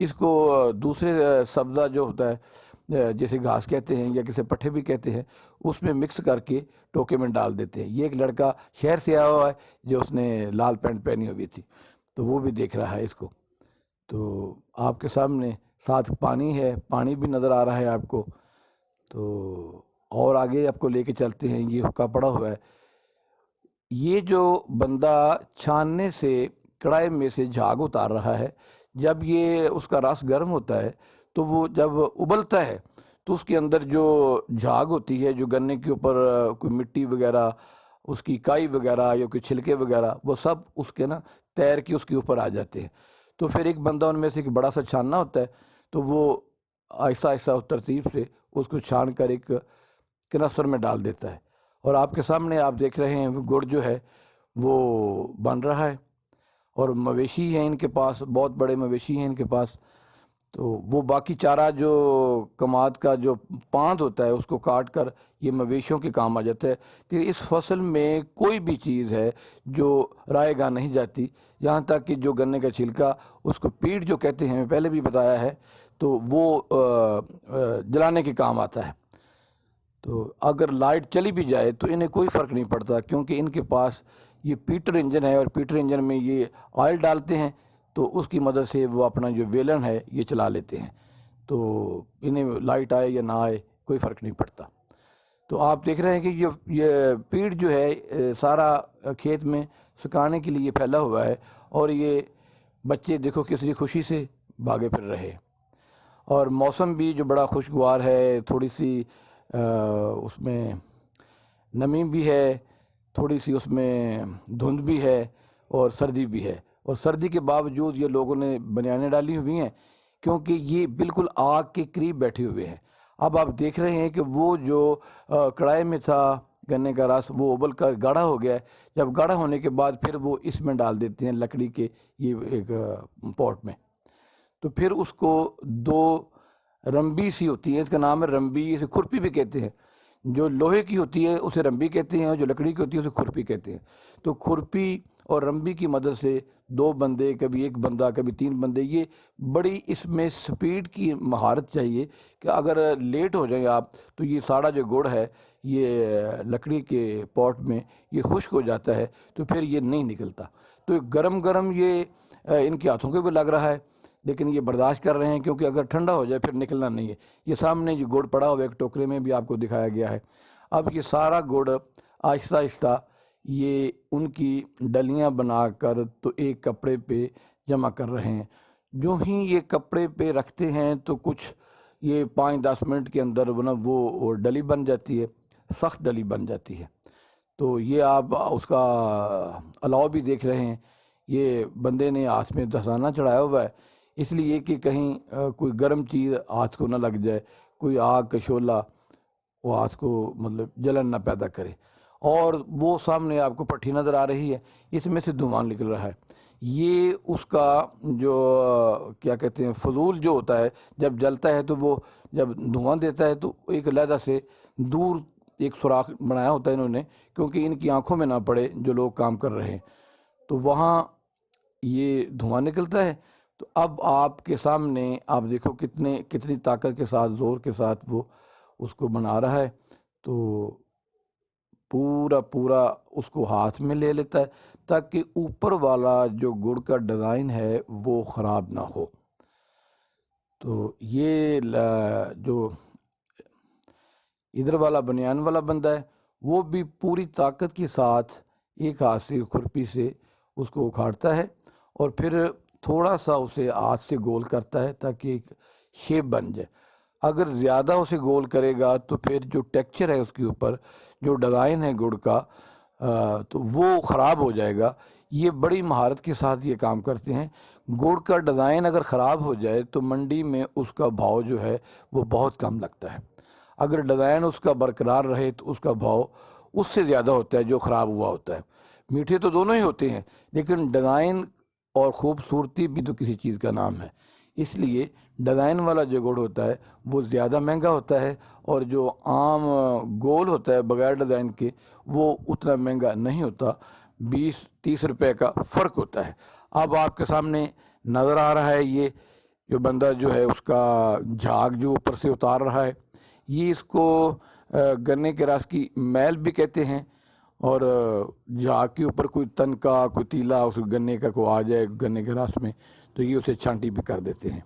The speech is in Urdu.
اس کو دوسرے سبزہ جو ہوتا ہے جیسے گھاس کہتے ہیں یا کسی پٹھے بھی کہتے ہیں، اس میں مکس کر کے ٹوکے میں ڈال دیتے ہیں۔ یہ ایک لڑکا شہر سے آیا ہوا ہے جو اس نے لال پینٹ پہنی ہوئی تھی، تو وہ بھی دیکھ رہا ہے اس کو۔ تو آپ کے سامنے ساتھ پانی ہے، پانی بھی نظر آ رہا ہے آپ کو۔ تو اور آگے آپ کو لے کے چلتے ہیں، یہ حکا پڑا ہوا ہے۔ یہ جو بندہ چھاننے سے کڑھائی میں سے جھاگ اتار رہا ہے، جب یہ اس کا رس گرم ہوتا ہے تو وہ جب ابلتا ہے تو اس کے اندر جو جھاگ ہوتی ہے، جو گنے کے اوپر کوئی مٹی وغیرہ، اس کی کائی وغیرہ یا کوئی چھلکے وغیرہ، وہ سب اس کے تیر کے اس کے اوپر آ جاتے ہیں۔ تو پھر ایک بندہ ان میں سے ایک بڑا سا چھاننا ہوتا ہے، تو وہ آہستہ آہستہ اس ترتیب سے اس کو چھان کر ایک کنسر میں ڈال دیتا ہے۔ اور آپ کے سامنے آپ دیکھ رہے ہیں وہ گڑ جو ہے وہ بن رہا ہے، اور مویشی ہیں ان کے پاس، بہت بڑے مویشی ہیں ان کے پاس۔ تو وہ باقی چارہ جو کماد کا جو پاند ہوتا ہے اس کو کاٹ کر یہ مویشیوں کے کام آ جاتا ہے، کہ اس فصل میں کوئی بھی چیز ہے جو رائے گاہ نہیں جاتی، یہاں تک کہ جو گنے کا چھلکا، اس کو پیٹ جو کہتے ہیں، میں پہلے بھی بتایا ہے، تو وہ جلانے کے کام آتا ہے۔ تو اگر لائٹ چلی بھی جائے تو انہیں کوئی فرق نہیں پڑتا، کیونکہ ان کے پاس یہ پیٹر انجن ہے، اور پیٹر انجن میں یہ آئل ڈالتے ہیں، تو اس کی مدد سے وہ اپنا جو ویلن ہے یہ چلا لیتے ہیں۔ تو انہیں لائٹ آئے یا نہ آئے کوئی فرق نہیں پڑتا۔ تو آپ دیکھ رہے ہیں کہ یہ پیڑ جو ہے سارا کھیت میں سکھانے کے لیے پھیلا ہوا ہے، اور یہ بچے دیکھو کس خوشی سے بھاگے پھر رہے ہیں۔ اور موسم بھی جو بڑا خوشگوار ہے، تھوڑی سی اس میں نمی بھی ہے، تھوڑی سی اس میں دھند بھی ہے، اور سردی بھی ہے۔ اور سردی کے باوجود یہ لوگوں نے بنیانیں ڈالی ہوئی ہیں، کیونکہ یہ بالکل آگ کے قریب بیٹھے ہوئے ہیں۔ اب آپ دیکھ رہے ہیں کہ وہ جو کڑھائی میں تھا گنے کا رس، وہ ابل کر گاڑھا ہو گیا ہے۔ جب گاڑھا ہونے کے بعد پھر وہ اس میں ڈال دیتے ہیں لکڑی کے یہ ایک پوٹ میں۔ تو پھر اس کو دو رمبی سی ہوتی ہے، اس کا نام ہے رمبی، اسے کھرپی بھی کہتے ہیں۔ جو لوہے کی ہوتی ہے اسے رمبی کہتے ہیں، اور جو لکڑی کی ہوتی ہے اسے کھرپی کہتے ہیں۔ تو کھرپی اور رمبی کی مدد سے دو بندے، کبھی ایک بندہ، کبھی تین بندے، یہ بڑی اس میں سپیڈ کی مہارت چاہیے کہ اگر لیٹ ہو جائیں آپ تو یہ سارا جو گڑ ہے یہ لکڑی کے پوٹ میں یہ خشک ہو جاتا ہے، تو پھر یہ نہیں نکلتا۔ تو گرم گرم یہ ان کے ہاتھوں کو بھی لگ رہا ہے، لیکن یہ برداشت کر رہے ہیں، کیونکہ اگر ٹھنڈا ہو جائے پھر نکلنا نہیں ہے۔ یہ سامنے جو گڑ پڑا ہوا ایک ٹوکرے میں بھی آپ کو دکھایا گیا ہے۔ اب یہ سارا گڑ آہستہ آہستہ یہ ان کی ڈلیاں بنا کر تو ایک کپڑے پہ جمع کر رہے ہیں۔ جو ہی یہ کپڑے پہ رکھتے ہیں تو کچھ یہ 5-10 منٹ کے اندر وہ ڈلی بن جاتی ہے، سخت ڈلی بن جاتی ہے۔ تو یہ آپ اس کا الاؤ بھی دیکھ رہے ہیں، یہ بندے نے ہاتھ میں دستانہ چڑھایا ہوا ہے، اس لیے کہ کہیں کوئی گرم چیز ہاتھ کو نہ لگ جائے، کوئی آگ کا شعلہ وہ ہاتھ کو مطلب جلن نہ پیدا کرے۔ اور وہ سامنے آپ کو پٹھی نظر آ رہی ہے، اس میں سے دھواں نکل رہا ہے۔ یہ اس کا جو کیا کہتے ہیں فضول جو ہوتا ہے، جب جلتا ہے تو وہ جب دھواں دیتا ہے تو ایک علیحدہ سے دور ایک سوراخ بنایا ہوتا ہے انہوں نے، کیونکہ ان کی آنکھوں میں نہ پڑے جو لوگ کام کر رہے ہیں، تو وہاں یہ دھواں نکلتا ہے۔ تو اب آپ کے سامنے آپ دیکھو کتنی طاقت کے ساتھ، زور کے ساتھ وہ اس کو بنا رہا ہے۔ تو پورا اس کو ہاتھ میں لے لیتا ہے تاکہ اوپر والا جو گڑ کا ڈیزائن ہے وہ خراب نہ ہو۔ تو یہ جو ادھر والا بنیان والا بندہ ہے وہ بھی پوری طاقت کے ساتھ ایک ہاتھ سے کھرپی سے اس کو اکھاڑتا ہے، اور پھر تھوڑا سا اسے ہاتھ سے گول کرتا ہے تاکہ ایک شیپ بن جائے۔ اگر زیادہ اسے گول کرے گا تو پھر جو ٹیکسچر ہے اس کے اوپر، جو ڈیزائن ہے گڑ کا، تو وہ خراب ہو جائے گا۔ یہ بڑی مہارت کے ساتھ یہ کام کرتے ہیں۔ گڑ کا ڈیزائن اگر خراب ہو جائے تو منڈی میں اس کا بھاؤ جو ہے وہ بہت کم لگتا ہے۔ اگر ڈیزائن اس کا برقرار رہے تو اس کا بھاؤ اس سے زیادہ ہوتا ہے جو خراب ہوا ہوتا ہے۔ میٹھے تو دونوں ہی ہوتے ہیں، لیکن ڈیزائن اور خوبصورتی بھی تو کسی چیز کا نام ہے، اس لیے ڈیزائن والا جو گڑ ہوتا ہے وہ زیادہ مہنگا ہوتا ہے، اور جو عام گول ہوتا ہے بغیر ڈیزائن کے وہ اتنا مہنگا نہیں ہوتا، 20-30 روپے کا فرق ہوتا ہے۔ اب آپ کے سامنے نظر آ رہا ہے یہ جو بندہ جو ہے اس کا جھاگ جو اوپر سے اتار رہا ہے، یہ اس کو گنے کے رس کی میل بھی کہتے ہیں، اور جھاگ کے اوپر کوئی تن کا کوئی تیلا اس گنے کا کو آ جائے گنے کے رس میں تو یہ اسے چھانٹی بھی کر دیتے ہیں۔